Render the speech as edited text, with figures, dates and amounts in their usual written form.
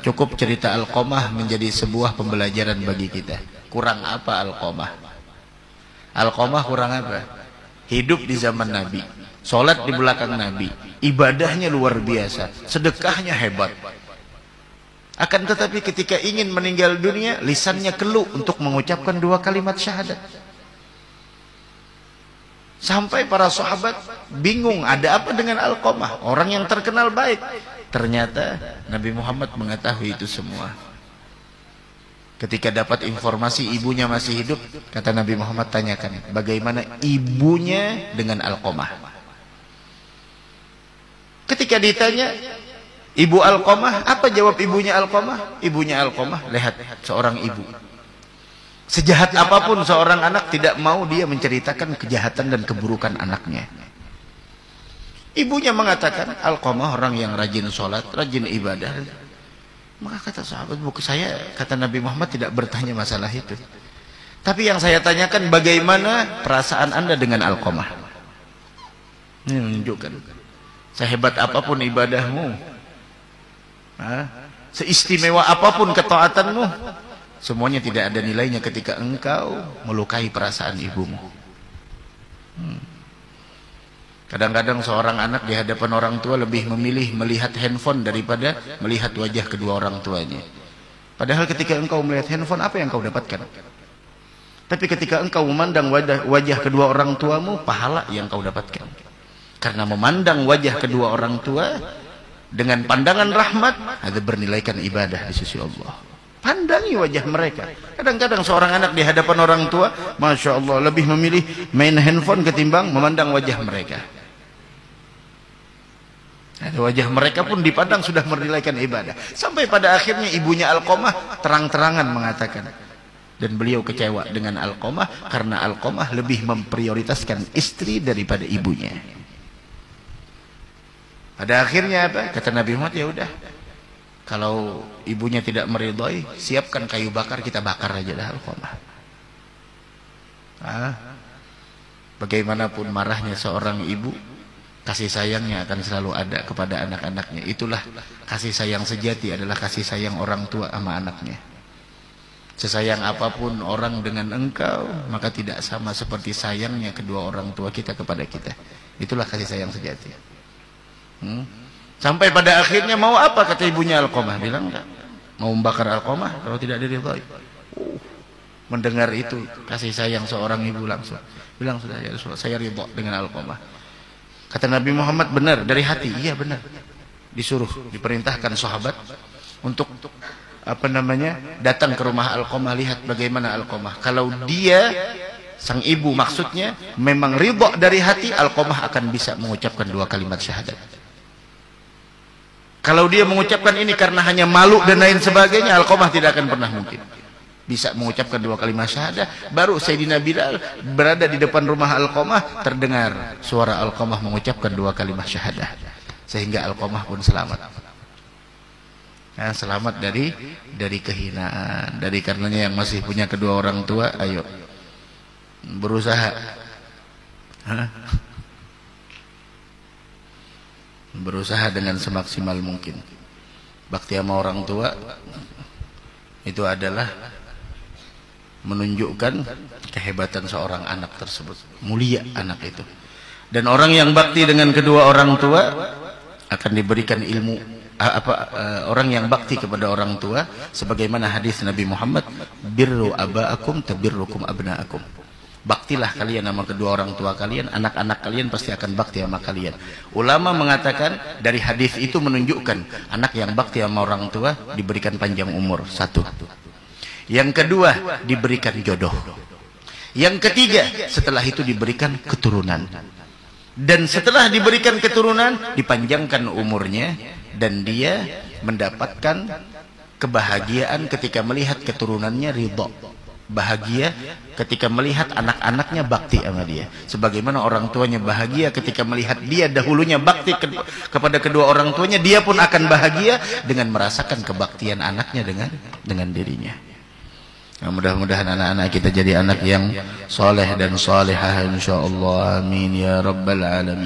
cukup cerita Alqamah menjadi sebuah pembelajaran bagi kita. Kurang apa Alqamah? Alqamah kurang apa? Hidup di zaman Nabi, sholat di belakang Nabi, ibadahnya luar biasa, sedekahnya hebat. Akan tetapi ketika ingin meninggal dunia, lisannya keluh untuk mengucapkan 2 kalimat syahadat. Sampai para sahabat bingung, ada apa dengan Alqamah, orang yang terkenal baik. Ternyata Nabi Muhammad mengetahui itu semua. Ketika dapat informasi ibunya masih hidup, kata Nabi Muhammad, tanyakan bagaimana ibunya dengan Alqamah. Ketika ditanya ibu Alqamah, apa jawab ibunya Alqamah? Ibunya Alqamah, lihat seorang ibu, sejahat apapun seorang anak, tidak mau dia menceritakan kejahatan dan keburukan anaknya. Ibunya mengatakan, Alqamah orang yang rajin sholat, rajin ibadah. Maka kata sahabat, buku saya, kata Nabi Muhammad, tidak bertanya masalah itu. Tapi yang saya tanyakan, bagaimana perasaan Anda dengan Alqamah? Ini menunjukkan, sehebat apapun ibadahmu, seistimewa apapun ketaatanmu, semuanya tidak ada nilainya ketika engkau melukai perasaan ibumu. Kadang-kadang seorang anak di hadapan orang tua lebih memilih melihat handphone daripada melihat wajah kedua orang tuanya. Padahal ketika engkau melihat handphone, apa yang kau dapatkan? Tapi ketika engkau memandang wajah kedua orang tuamu, pahala yang kau dapatkan. Karena memandang wajah kedua orang tua dengan pandangan rahmat, ada bernilaikan ibadah di sisi Allah. Pandangi wajah mereka. Kadang-kadang seorang anak di hadapan orang tua, Masya Allah, lebih memilih main handphone ketimbang memandang wajah mereka. Wajah mereka pun dipandang sudah menilaikan ibadah. Sampai pada akhirnya ibunya Alqamah terang-terangan mengatakan, dan beliau kecewa dengan Alqamah karena Alqamah lebih memprioritaskan istri daripada ibunya. Pada akhirnya apa? Kata Nabi Muhammad, ya udah, kalau ibunya tidak meridhai, siapkan kayu bakar, kita bakar aja dah Alqamah. Bagaimanapun marahnya seorang ibu, kasih sayangnya akan selalu ada kepada anak-anaknya. Itulah kasih sayang sejati, adalah kasih sayang orang tua sama anaknya. Sesayang apapun orang dengan engkau, maka tidak sama seperti sayangnya kedua orang tua kita kepada kita. Itulah kasih sayang sejati. Sampai pada akhirnya mau apa, kata ibunya Alqamah? Bilang enggak, mau membakar Alqamah kalau tidak diridhai. Mendengar itu kasih sayang seorang ibu, langsung bilang, sudah ya Rasulullah, saya ridha dengan Alqamah. Kata Nabi Muhammad, benar, dari hati. Iya benar. Disuruh, diperintahkan sahabat untuk datang ke rumah Alqamah, lihat bagaimana Alqamah. Kalau dia, sang ibu maksudnya, memang ridha dari hati, Alqamah akan bisa mengucapkan 2 kalimat syahadat. Kalau dia mengucapkan ini karena hanya malu dan lain sebagainya, Alqamah tidak akan pernah mungkin bisa mengucapkan 2 kalimat syahadat. Baru Sayyidina Bilal berada di depan rumah Alqamah, terdengar suara Alqamah mengucapkan 2 kalimat syahadat, sehingga Alqamah pun selamat. Selamat dari kehinaan. Dari karenanya yang masih punya kedua orang tua, ayo berusaha, berusaha dengan semaksimal mungkin. Bakti sama orang tua itu adalah menunjukkan kehebatan seorang anak tersebut. Mulia anak itu. Dan orang yang bakti dengan kedua orang tua akan diberikan ilmu. Orang yang bakti kepada orang tua, sebagaimana hadis Nabi Muhammad, birru abaakum tabirrukum abnaakum. Baktilah kalian sama kedua orang tua kalian, anak-anak kalian pasti akan bakti sama kalian. Ulama mengatakan dari hadis itu menunjukkan anak yang bakti sama orang tua diberikan panjang umur, 1. Yang kedua, diberikan jodoh. Yang ketiga, setelah itu diberikan keturunan. Dan setelah diberikan keturunan, dipanjangkan umurnya, dan dia mendapatkan kebahagiaan ketika melihat keturunannya ridha. Bahagia ketika melihat anak-anaknya bakti sama dia. Sebagaimana orang tuanya bahagia ketika melihat dia dahulunya bakti kepada kedua orang tuanya, dia pun akan bahagia dengan merasakan kebaktian anaknya dengan dirinya. Mudah-mudahan anak-anak kita jadi anak yang soleh dan solehah insyaallah. Amin ya rabbal alamin.